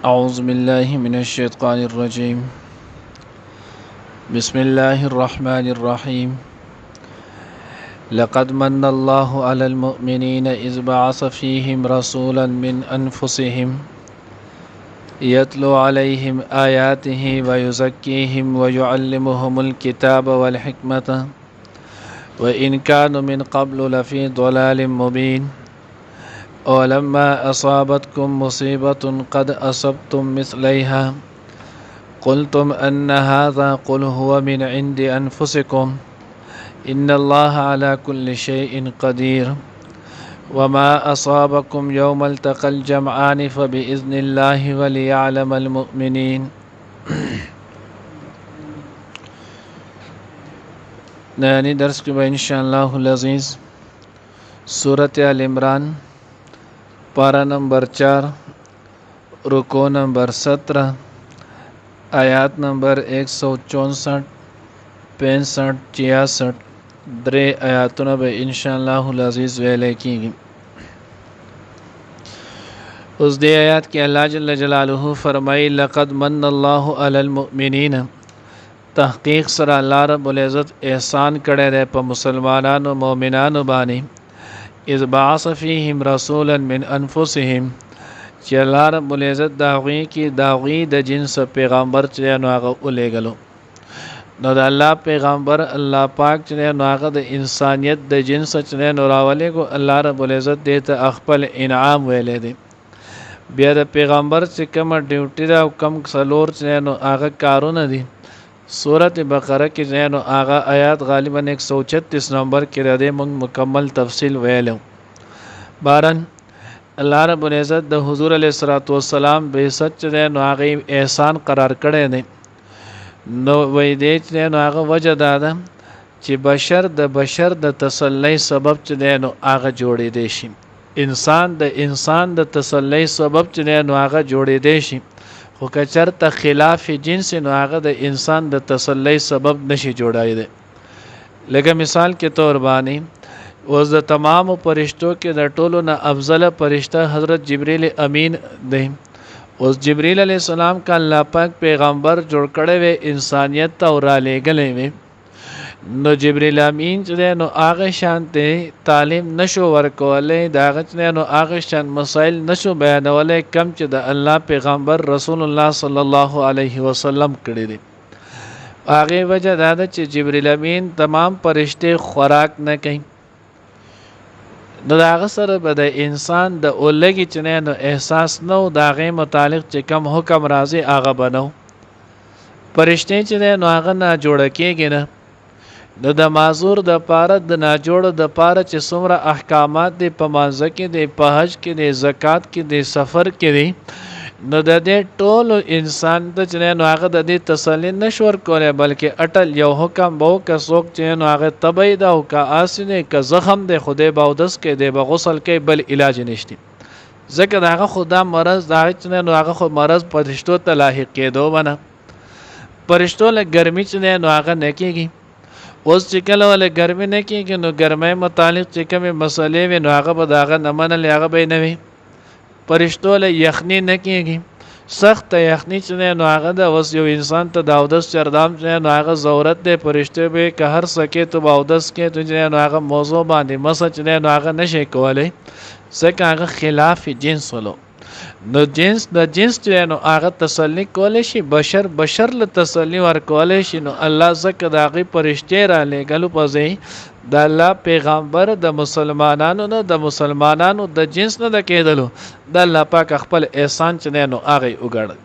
أعوذ بالله من الشيطان الرجيم. بسم الله الرحمن الرحيم. لقد من الله على المؤمنين إذ بعث فيهم رسولا من أنفسهم يتلو عليهم آياته ويزكيهم ويعلمهم الكتاب والحكمة وإن كانوا من قبل لفي ضلال مبين. ولما أصابتكم مصيبة قد أصبتم مثليها قلتم أن هذا قل هو من عند أنفسكم إن الله على كل شيء قدير. وما أصابكم يوم التقى الجمعان فبإذن الله وليعلم المؤمنين. نانی درس کی ان شاء اللہ العزیز سورۃ آل عمران پارہ نمبر 4 رکوع نمبر 17 آیات نمبر 164 65 66 درے آیاتونه به ان شاء الله العزیز ویلې کیږي. اوس دې آیات کې الله جل جلاله فرمایي لقد من الله علی المؤمنین، تحقیق سره الله رب العزت احسان کړی دی په مسلمانانو مؤمنانو باندې. اذ بعث فیهم رسولا من انفسهم، چې الله رب العزت داغوی کې داغوی د جنس پیغمبر چې نو هغه ولېږلو. نو د الله پیغمبر الله پاک چې نو هغه د انسانیت د جنس چې نو راولېږو. الله رب العزت دې ته خپل انعام ویلې دی. بیا د پیغمبر چې کوم ډیوټي دا او کم څلور چې نو هغه کارونه دي. سورۃ بقره کې نو هغه آیات غالبا 136 نمبر کې را دي موږ مکمل تفصیل ویلو. بارن الله رب العزت د حضور علیه الصلاۃ والسلام به سچ نو هغه احسان قرار کړی دی. نو وای دې چې نو هغه وجه دا ده چې بشر د تسلی سبب چې نو هغه جوړې دی شي. انسان د تسلی سبب چې نو هغه جوړې دی شي، خو که چېرته خلاف جنس نو هغه د انسان د تسلی سبب نشي جوړای دی. لکه مثال کې طور باندې اوس د تمام فرشتو کې د ټولو نه افضل فرشته حضرت جبرئیل امین دی. اوس جبرئیل علیہ السلام کا الله پاک پیغمبر جوړ کړی وی انسانیت ته او را لېږلی وی. نو جبرئیل امین چې نو هغه شانته تعلیم نشو ورکولی، د هغه چې نو هغه شان مسائل نشو بیانولی کم چې د الله پیغمبر رسول الله صلی الله علیه وسلم کړی دی. هغه وجه دا ده چې جبرئیل امین تمام فرشته خوراک نه کوي. نو د هغه سره به د انسان د اولګي چې نو احساس نو د هغې متعلق چې کم حکم راځي هغه به نو. فرشتې چې نو هغه نه جوړه کېږي نه. نو د معذور د پاره د ناجوړو د پاره چې څومره احکامات دي په مانځه کې دي، په حج کې دي، زکات کې دي، سفر کې دي، نو د دې ټولو انسان ته چې نو هغه د دې تسلی نشو ورکولی، بلکې اټل یو حکم به که څوک چې نو هغه تبی ده او که آسینې که زخم دی خدای به اودس کوي، دی به غسل کوي، بل علاج نشته. ځکه د هغه خو دا مرض د هغه چې نو هغه خو مرض فرشتو ته لاحق کېدو به نه. فرشتو له ګرمي چې نو هغه نه کېږي. اوس چې کله ولې ګرمي نه کېږي نو ګرمۍ متعلق چې کومې مسلې وي نو هغه به د هغه نه منلې، هغه به یې نه وي. فرشتو له یخني نه کېږي، سخته یخني چې نو هغه ده. اوس یو انسان ته د اودس چردام چې نو هغه ضرورت دی، فرشتو به که هر څه کې تو به اودس کې تو چې نو هغه موضوع باندې مسه چې نو هغه نشي کولی، ځکه هغه خلاف جنس ولو. نو جنس چې نو هغه تسلی کولی شي، بشر له تسلی ورکولی شي. نو الله ځکه د هغې فرشتې را لېږلو په ځای د الله پیغمبر د مسلمانانو د جنس نه د کېدلو د الله پاک خپل احسان چې نو هغه وګڼل.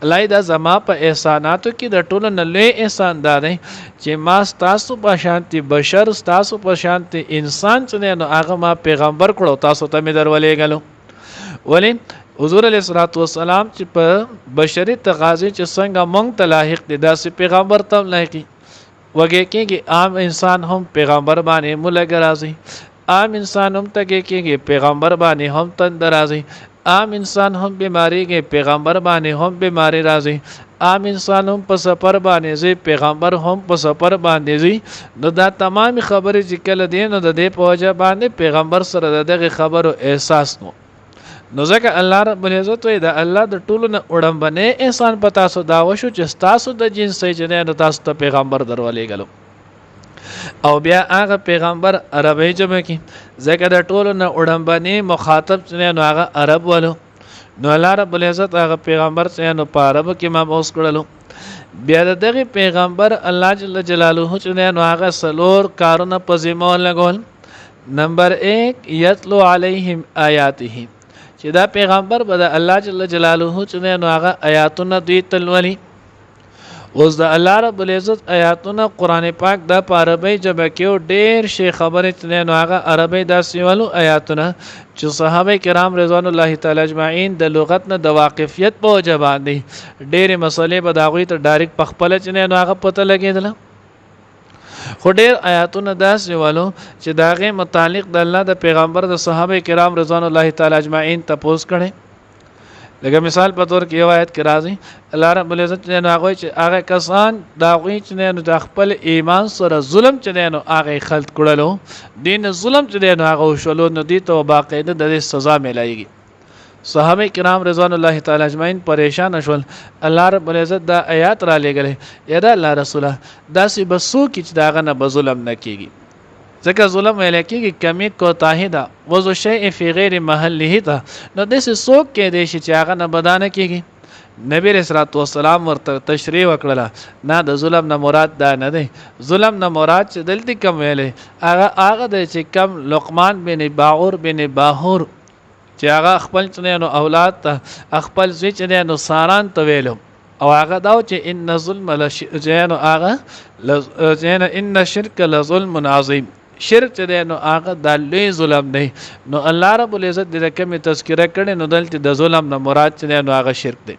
الله دا زما په احساناتو کې د ټولو نه لوی احسان دا دی چې ما ستاسو په شانتي بشر، ستاسو په شانتي انسان چې نو هغه ما پیغمبر کړو، تاسو ته مې در ولېږلو. ولې حضور علیه الصلاۃ والسلام چې په بشري تقاضې چې څنګه مونږ ته لاحق دي داسې پیغمبر ته هم لاحقي. وږی کېږي عام انسان هم پیغمبر باندې ملګ راځي، عام انسان هم تږی کېږي پیغمبر باندې هم تند راځي، عام انسان هم بیماریږي پیغمبر باندې هم بیماری راځي، عام انسان هم په سفر باندې ځي پیغمبر هم په سفر باندې ځي. نو دا تمام خبرې چې کله دي نو د دې په وجه باندې پیغمبر سره دغه خبرو احساس نو. نو ځکه الله رب العزت وایي د الله د ټولو نه وړاندې احسان په تاسو دا وشو چې تاسو د جنس چې نه تاسو ته پیغمبر درولېږلو او بیا هغه پیغمبر عربی جمع کی ځکه د ټولو نه وړاندې مخاطب چې نو هغه عرب ولو نو الله رب العزت هغه پیغمبر چې نو په عرب کې مبعوث کړلو بیا دغه پیغمبر الله جل جلاله چې نو هغه سلور کارونه په ذمہ لګول نمبر 1 یتلو علیهم آیاته چې دا پیغمبر به د الله جل جلاله چې نو هغه آیاتونه دوی تلولي اوس د الله رب العزت آیاتونه قران پاک د عربی جبه کې ډېر شي خبره چې نو هغه عربی د سیولو آیاتونه چې صحابه کرام رضوان الله تعالی اجمعین د لغت نه د واقفیت په وجه باندې ډېر مسلې به داغوي ته ډایرک پخپل چې نو هغه پته لګیدل خو ډېر آیاتونه داسې ولو چې داغه متعلق د الله د پیغمبر د صحابه کرام رضوان الله تعالی اجمعین تپوس کړي لکه مثال په تور کې یو آیت کې راځي الله رب العزت نه هغه چې هغه کسان دا غوي چې نه د خپل ایمان سره ظلم چې نه هغه خلط کړلو دین ظلم چې نه هغه شولو نو دي ته باقاعده د سزا ملایږي صحابه کرام رضوان الله تعالی اجمعین پریشان شول الله رب العزت دا آیات را لګلې یا دا الله رسوله دا سی بسو کې چې داغه نه ظلم نه کیږي ځکه ظلم ویل کېږي کمی کوتاهی ده وضع شیء فی غیر محله ته نو داسې څوک کې دی چې هغه نه بدانه کېږي نبی رسول الله ورته تشریح وکړه نه د ظلم نه مراد دا نه دی ظلم نه مراد چې دلته کم ویلې هغه د چې کم لقمان بن باعور بن باهور چې هغه خپل چنه اولاد ته خپل زوی چنه نو ساران ته ویلو او هغه دا چې ان ظلم لشجن هغه لجن ان شرک لظلم عظیم شرک چې نو هغه د لوی ظلم دی نو الله رب العزت د کومه تذکرہ کړي نو دلته د ظلم نه مراد چې نو هغه شرک دی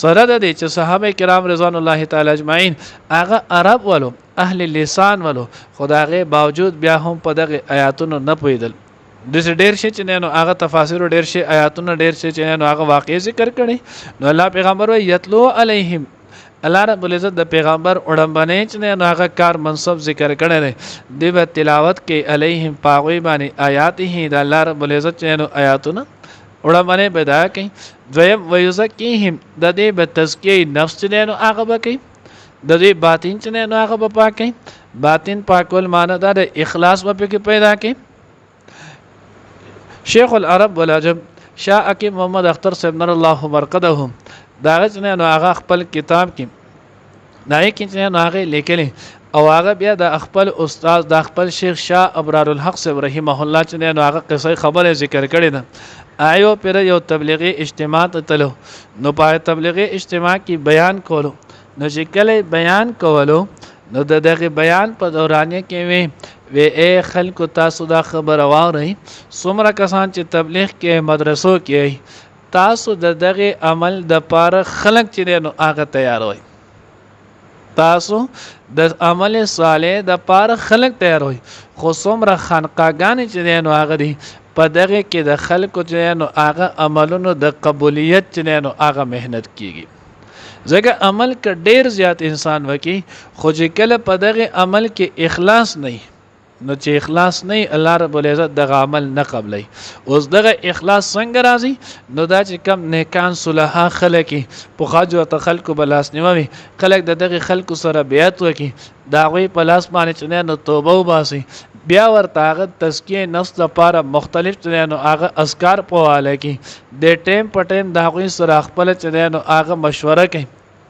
سره د دې چې صحابه کرام رضوان الله تعالی اجمعین هغه عرب ولو اهل لسان ولو خدای باوجود بیا هم په دغه آیاتونو نه پویدل د ډېر شي چې نو هغه تفاسیر ډېر شي آیاتونه ډېر شي چې نو هغه واقع ذکر کړي نو الله پیغمبر وی یتلو علیهم الله رب العزت د پیغمبر وړاندې چې نو هغه کار منصب ذکر کړي دی د تلاوت کې علیهم پاغوی باندې آیاته د الله رب العزت چې نو آیاتونه وړاندې بدا کوي دویم ويزکیهم د دې به تزکیه نفس چې نو هغه بکي د دې باطن چې نو هغه په پاکي باطن پاکول معنی دا د اخلاص په کې پیدا کوي شیخ العرب والعجم شاه حکیم محمد اختر صاحب نور الله مرقدهم دا چې نو هغه خپل کتاب کې دای کې نو هغه لیکلي او هغه بیا د خپل استاد د خپل شیخ شاه ابرار الحق صاحب رحمه الله چې نو هغه قصه خبره ذکر کړې ده آیو پر یو تبلیغی اجتماع تلو نو پای تبلیغی اجتماع کې بیان کولو نو چې کله بیان کولو نو دغه بیان په دورانیه کې وی اے خلکو تاسو دا خبر واورئ څومره کسان چې تبلیغ کې مدرسو کې تاسو دغه عمل د پاره خلک چې نو هغه تیار وي تاسو د عمل صالح د پاره خلک تیار وي خو څومره خانقاګان چې نو هغه دي په دغه کې د خلکو چې نو هغه عملونو د قبولیت چې نو هغه مهنت کیږي ځکه عمل ک ډیر زیات انسان وکي خو چې کله په دغه عمل کې اخلاص نه نو چې اخلاص نه الله رب العزت دغه عمل نه قبلای اوس دغه اخلاص څنګه راځي نو دا چې کم نیکان صلحا خلک په خاجو ته خلکو بلاس نیوي خلک دغه خلکو سره بیعت وکي دا غوي په لاس باندې چې نو توبه وباسي بیا ورته هغه تزکیه نفس لپاره مختلف چې نو هغه اذکار په واله کې د ټیم په ټیم دا غوي سره خپل چې نو هغه مشوره کوي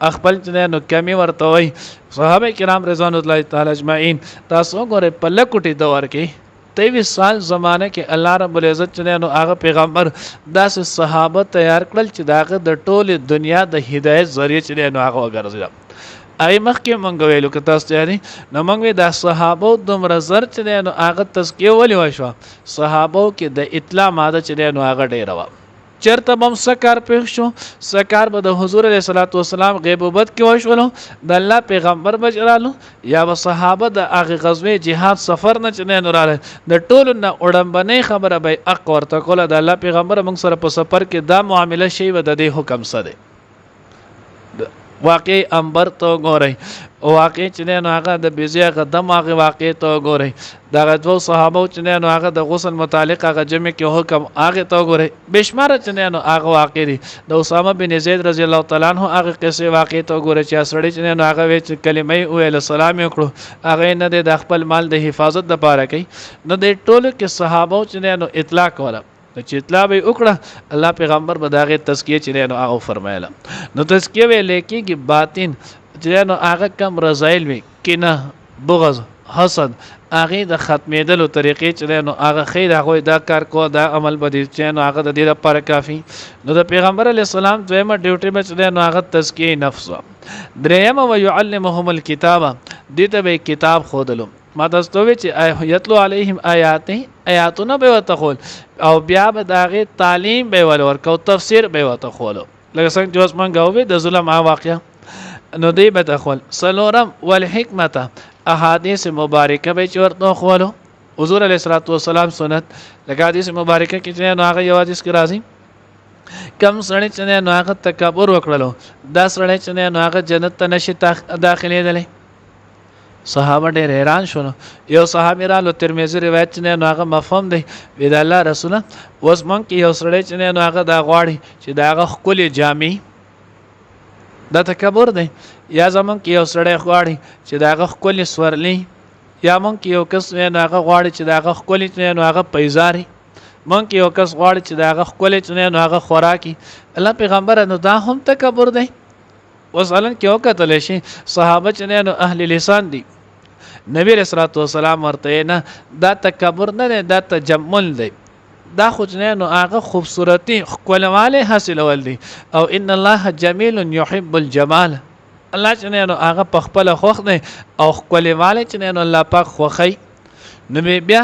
خپل چې نو کمی ورته وي صحابه کرام رضوان الله تعالی اجمعین تاسو ګوره په لکوټي دور کې 23 سال زمانه کې الله رب العزت چې نو هغه پیغمبر داس صحابه تیار کړل چې داغه د ټوله دنیا د هدایت ذریعہ چې نو هغه وګرځي ای مخکې مونږ ویلو که تاسو یاري نو مونږ د صحابه دومره زر چې نو هغه تزکیه ولې وشو صحابه کې د اطلاع ماده چې نو هغه ډیره و چرته بم سکار پېښ شو سکار به د حضور علیه الصلاۃ والسلام غیبوبت کې وشولو د الله پیغمبر بجرالو یا به صحابه د هغه غزوه جهاد سفر نه چې نه رااله د ټولو نه وړاندې خبره به اق ورته کوله د الله پیغمبر موږ سره په سفر کې دا معامله شی و د دې حکم سره واقع انبر ته ګورئ واقع چې نه نو هغه د بیزی قدم هغه واقع ته ګورئ دا دوه صحابه چې نه نو هغه د غسل متعلق هغه جمع کې حکم هغه ته ګورئ بشمار چې نه نو هغه واقع دي د اسامه بن زید رضی الله تعالی عنہ هغه قصه واقع ته ګورئ چې سړی چې نه هغه وی چې کلمه ویل سلام وکړو هغه نه د خپل مال د حفاظت لپاره کوي نو د ټولو کې صحابه چې نه نو اطلاق ولا چې اطلاع به وکړه الله پیغمبر به داغه تزکیه چې نو هغه فرمایله نو تزکیه ویل کېږي باطن چې نو هغه کم رضایل وي کینه بغض حسد هغه د ختمېدلو طریقې چې نو هغه خیر هغه دا کار کو دا عمل بدی چې نو هغه د دې لپاره کافی نو د پیغمبر علی السلام دویمه ډیوټي به چې نو هغه تزکیه نفس درېمه ويعلمهم الكتاب دې ته به کتاب خودلو ما داستوي چې یتلو علیهم آیاتونه به وتخول او بیا به داغه تعلیم به ولور کو تفسیر به وتخول لکه څنګه چې اوس مونږ غوې د ظلم واقعیا نو دی به تخول سلورم والحکمت احادیث مبارکه به چورته خولو حضور علیه الصلاۃ والسلام سنت لکه حدیث مبارکه کې چې نو هغه یو حدیث کې راځي کم سړی چې نو هغه تکبر وکړلو دا سړی چې نو هغه جنت ته نشي داخلي دي صحابه ډېر حیران شول یو صحابي رالو ترمذی روایت نه نو هغه مفهوم دی وی د الله رسول اوس مونږ کې یو سړی چې نو هغه دا غواړي چې دا هغه خپل جامع دا تکبر دی یا زمون کې یو سړی غواړي چې دا هغه خپل سورلی یا مونږ کې یو کس نه هغه غواړي چې دا هغه خپل نو هغه پیزاري مونږ کې یو کس غواړي چې دا هغه خپل نو هغه خوراکي الله پیغمبر نو دا هم تکبر دی وصلن کې وکتل شي صحابه چې نو اهل لسان دي نبی رسول الله والسلام ورته نه دا تکبر نه دا تجمل دی دا خو نو هغه خوبصورتي خپلواله حاصلول دي او ان الله جمیل يحب الجمال الله چې نو هغه په خپل خوخ دی او خپلواله چې نو الله پاک خوخی نبی بیا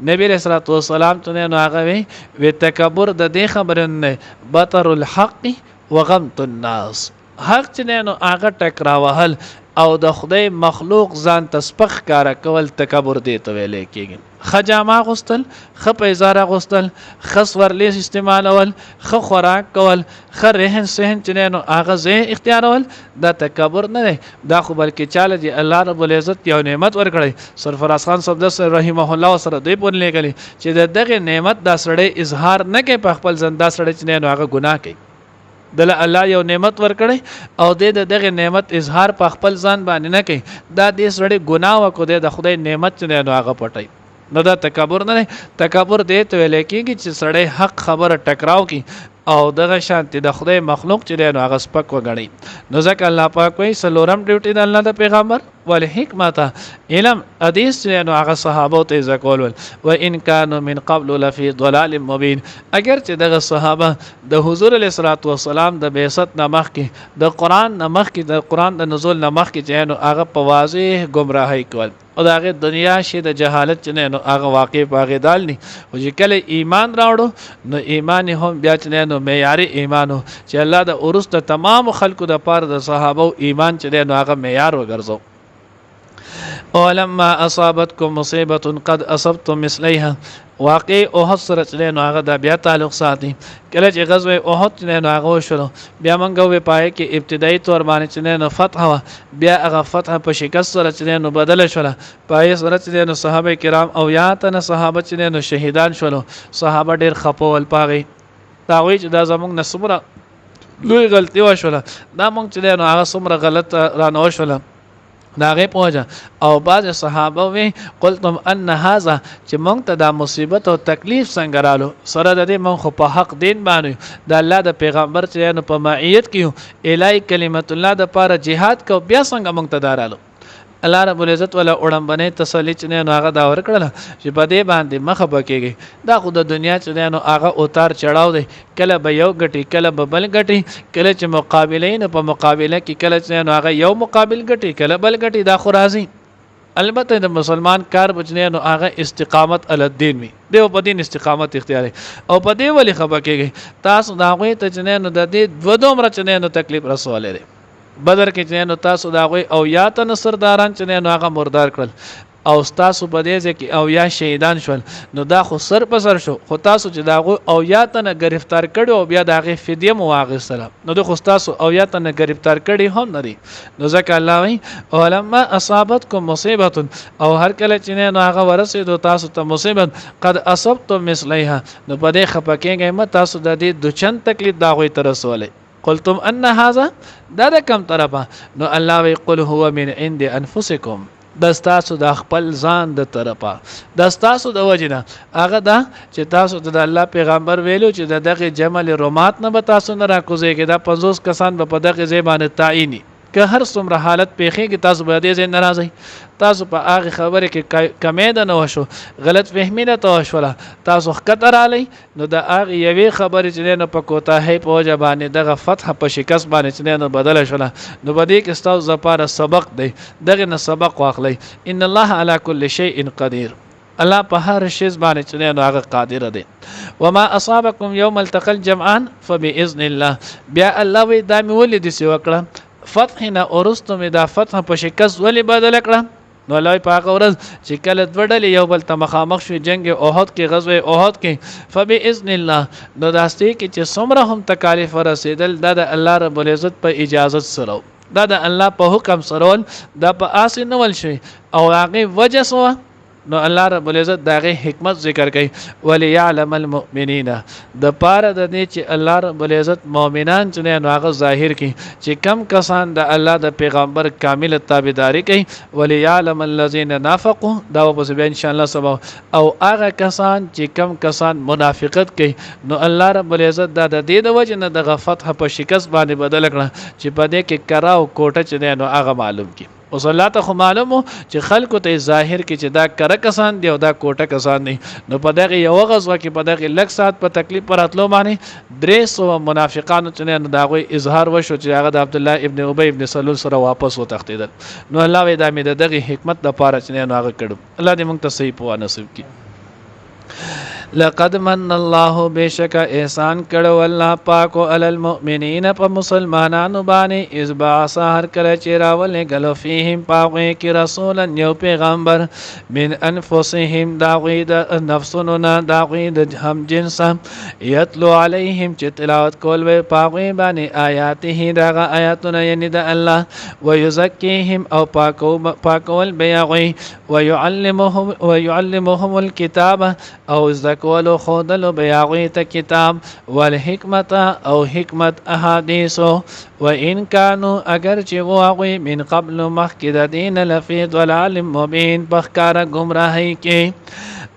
نبی رسول الله والسلام ته نو هغه وی تکبر د دې خبرنه بطر الحق وغمت الناس حق چې نو هغه ټکراوهل او د خدای مخلوق ځان تسپخ کار کول تکبر دی ته ویل کېږي خجامه غستل خپېزاره غستل خسورلیس استعمالول خ خوراک کول خ رهن سهن چې نو هغه زه اختیارول دا تکبر نه دی دا خو بلکې چاله دی الله رب العزت یو نعمت ورکړي سرفراز خان صاحب د رحمه الله سره دی په لګلی چې دغه نعمت دا سړی اظهار نه کوي په خپل زنده سړی چې نو هغه ګناه کوي دل الله یو نعمت ورکړي او د دغه نعمت اظهار په خپل ځان باندې نه کوي دا د سړی ګناه وکړي د خدای نعمت نه نو هغه پټي نو دا تکبر نه تکبر دی ته ویل کېږي چې سړی حق خبره ټکراو کی او دغه شانتي د خدای مخلوق چې نو هغه سپک وګڼي نو ځکه الله پاک وایي سلورم ډیوټي د الله د پیغمبر ول حکمت علم حدیث نو هغه صحابه ته ذکر ول و ان كانوا من قبل لفي ضلال مبين اگر چې دغه صحابه د حضور علیه الصلاۃ والسلام د بعثت نامخ کې د قران نامخ کې د قران د نزول نامخ کې چې نو هغه په واضح گمراهي کول او دغه دنیا شي د جهالت چې نو هغه واقع پاغه دال ني او چې کله ایمان راوړو نو ایمان هم بیا چې نو معیاري ایمانو چې الله د اورست تمام خلکو د پاره د صحابه ایمان چې نو هغه معیار وګرځو ولما اصابتكم مصيبه قد اصبتم مثليها واقع احد سره چې نو هغه د بیا تعلق ساتي کله چې غزوه احد نو هغه شروع بیا منګه وې پای کې ابتدایي تور باندې چې نو فتح وا بیا هغه فتح په شکست سره چې نو بدل شول پای سره چې نو صحابه کرام او یا تن صحابه چې نو شهیدان شول صحابه ډیر خپول پاغي دا وی چې دا زمونږ نسمره لوی غلطي وشوله دا مونږ چې نو هغه سمره غلط رانه وشوله دا غي پوجا او بعض صحابه وی قلتم ان هذا چې مونږ ته دا مصیبت او تکلیف څنګه رالو سره د دې مونږ په حق دین باندې د الله د پیغمبر چې نو په معیت کیو الای کلمت الله د پاره jihad کو بیا څنګه مونږ ته دارالو الله رب العزت ولا اورم باندې تسلی چې نو هغه دا ور کړل چې په دې باندې مخه بکیږي دا خو د دنیا چې نو هغه اوتار چړاو دی کله به یو غټي کله به بل غټي کله چې مقابلین په مقابله کې کله چې نو هغه یو مقابل غټي کله بل غټي دا خو راځي البته د مسلمان کار بچنه نو هغه استقامت ال الدین می دیو په دین استقامت اختیار او په دې ولې خبر کېږي تاسو دا غوي ته چې نو د دې دو دومره چې نو تکلیف رسول لري بدر کې چې نو تاسو دا غوي او یا ته نصرداران چې نو هغه مردار کړل او تاسو په دې کې او یا شهیدان شول نو دا خو سر په سر شو خو تاسو چې دا او یا تنه گرفتار کړي او بیا دا غي فدیه مواغسله نو د خو تاسو او یا تنه گرفتار کړي هم نه دي نو ځکه الله وی ولما اصابتکم مصیبه او هر کله چې نه هغه ورسېدو تاسو ته مصیبت قد اصبتم مثلها نو په دې خپکهږئ مت تاسو د دې دوچن تکلیف دا غوي تر رسوله قلتم ان هذا دا کم طرفه نو الله وی قل هو من عند انفسکم دستاسو د خپل ځان د طرفه دستاسو د وجنه هغه دا چې تاسو د الله پیغمبر ویلو چې دغه جمل رومات نه به تاسو نه راکوزيږي دا 50 کسان په دغه زبانه تعینی که هر څومره حالت پیخي تاسو به دې ناراضي تاسو په هغه خبره کې کمې ده نه وشو غلط فهمي نه توشوله تاسو خطر علی نو د هغه یوې خبرې چې نه په کوتاهي په وجه باندې دغه فتح په شکست باندې چې نه بدل شوله نو بده کې تاسو زپاره سبق دی دغه نه سبق واخلئ ان الله على كل شيء قدير الله په هر شی باندې چې نه هغه قادر دی وما اصابكم يوم التقى الجمعان فباذن الله بیا الله وی دا مې ولې دي وکړه فتحنا اورستو می دا فتح په شکست ولی بدل کړه نو لای پاک ورځ چې کله دوړل یو بل ته مخامخ شو جنگ احد کې غزوه احد کې فباذن الله نو داسته کې چې څومره هم تکالیف رسیدل د الله رب العزت په اجازه سره دا د الله په حکم سره دا په آس نول شي او هغه وجه سو نو الله رب العزت داغه حکمت ذکر کوي وليعلم المؤمنین د پاره د دې چې الله رب العزت مؤمنان چې نه هغه ظاهر کوي چې کم کسان د الله د پیغمبر کامل تابعداري کوي وليعلم الذين نافقوا دا په ان شاء الله سبا او هغه کسان چې کم کسان منافقت کوي نو الله رب العزت دا د دې د وجه نه د فتح په شکست باندې بدل کړه چې په دې کې کراو کوټه چې نه هغه معلوم کی او صلی ته خو معلومو چې خلکو ته ظاهر کې چې دا کړه کسان دی او دا کوټه کسان نه نو په دغه یو غزوه کې په دغه لک سات په تکلیف پر اتلو باندې 300 منافقانو چې نه دا غوي اظهار وشو چې هغه د عبد الله ابن ابي ابن سلول سره واپس وتښتیدل نو الله وې دا مې دغه حکمت د پاره چې نه هغه کړو الله دې موږ ته صحیح په نصیب کړي لقد من الله بشک احسان کړو الله پاکو علی المؤمنین په مسلمانانو باندې از بعث هر کله چې راولې غلو فیهم پاغه کې رسول یو پیغمبر من انفسهم داغوی د نفسونو نه داغوی د هم جنس یتلو علیهم چې تلاوت کول وي پاغه باندې آیاته دغه آیاتونه یعنی د الله ويزکیهم او پاکول بیاغوی ويعلمهم الكتاب او کولو خودلو بیاغوی ته کتاب والحکمت او حکمت احادیثو و ان کانو اگر چې واغوی من قبل مخکې د دین لفی ضلال مبین بخکار گمراهی کې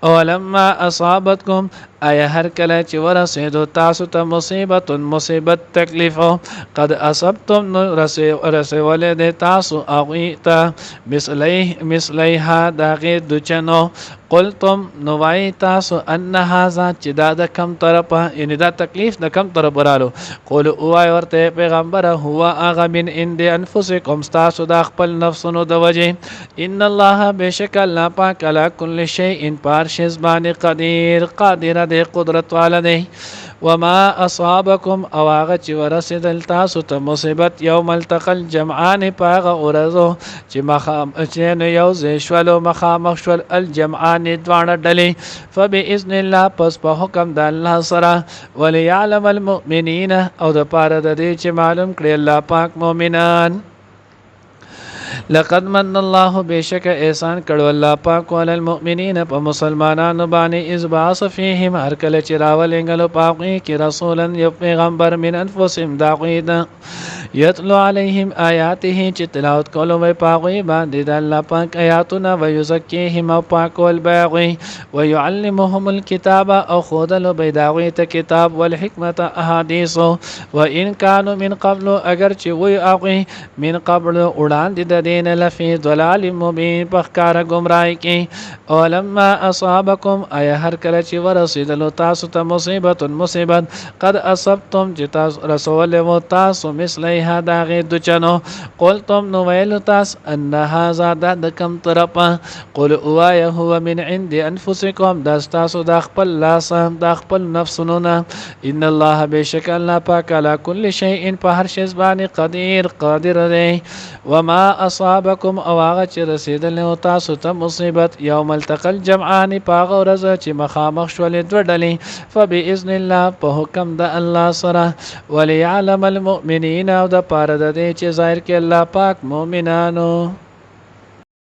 اولما اصابتکم آیا هر کله چې ورسېدو تاسو ته مصیبت تکلیف قد اصبتم رسولې د تاسو اغوی ته مثلیها داغه دچنو قلتم نوای تاسو ان هاذا چې دا د کم طرفه یعنی دا تکلیف د کم طرف برالو قول اوای ورته پیغمبر هو اغه من عند انفسکم تاسو د خپل نفسونو د وجه ان الله بشک الله پاک علی کل شیء پارشز باندې قادر د قدرت والا دی وما اصابکم او هغه چې ورسېدل تاسو ته مصیبت یوم التقى الجمعان پاغه ورځو چې نو یو ځشولو مخامخ شول الجمعان دوانه ډلې فباذن الله پس په حکم د الله سره وليعلم المؤمنین او د پاره د دې چې معلوم کړي الله پاک مؤمنان لقد من الله بشک احسان کړو الله پاک ول المؤمنین په مسلمانانو باندې از باس فیهم هر کله چې راولنګلو پاکي کې رسولا یو پیغمبر من انفسهم داغید یتلو علیهم آیاته چې تلاوت کولو وي پاکي باندې د الله پاک آیاتونه ويزکیهم او پاکول باغي ويعلمهم الكتاب او خودلو بيداوي ته کتاب والحکمت احادیث وان كانوا من قبل اگر چې وي اغي من قبل وړاندې د دین لفی ضلال مبین پخکار گمراهی کی اولما اصابکم آیا هر کله چې ورسېدلو تاسو ته مصیبت قد اصبتم چې تاسو رسول و تاسو مثلیها داغه دچنو قلتم نو ویل تاسو ان هاذا د کم طرفه قل اوای هو من عند انفسکم دا تاسو د خپل لاس د خپل نفسونو نه ان الله بشک الله پاک علی کل شیء په هر شی باندې قادر دی وما اصابکم او هغه چې رسېدلی و تاسو ته مصیبت یوم التقى الجمعان په هغه ورځ چې مخامخ شولې دوه ډلې فبإذن الله په حکم د الله سره وليعلم المؤمنین او د پاره د دې چې ظاهر کې الله پاک مؤمنانو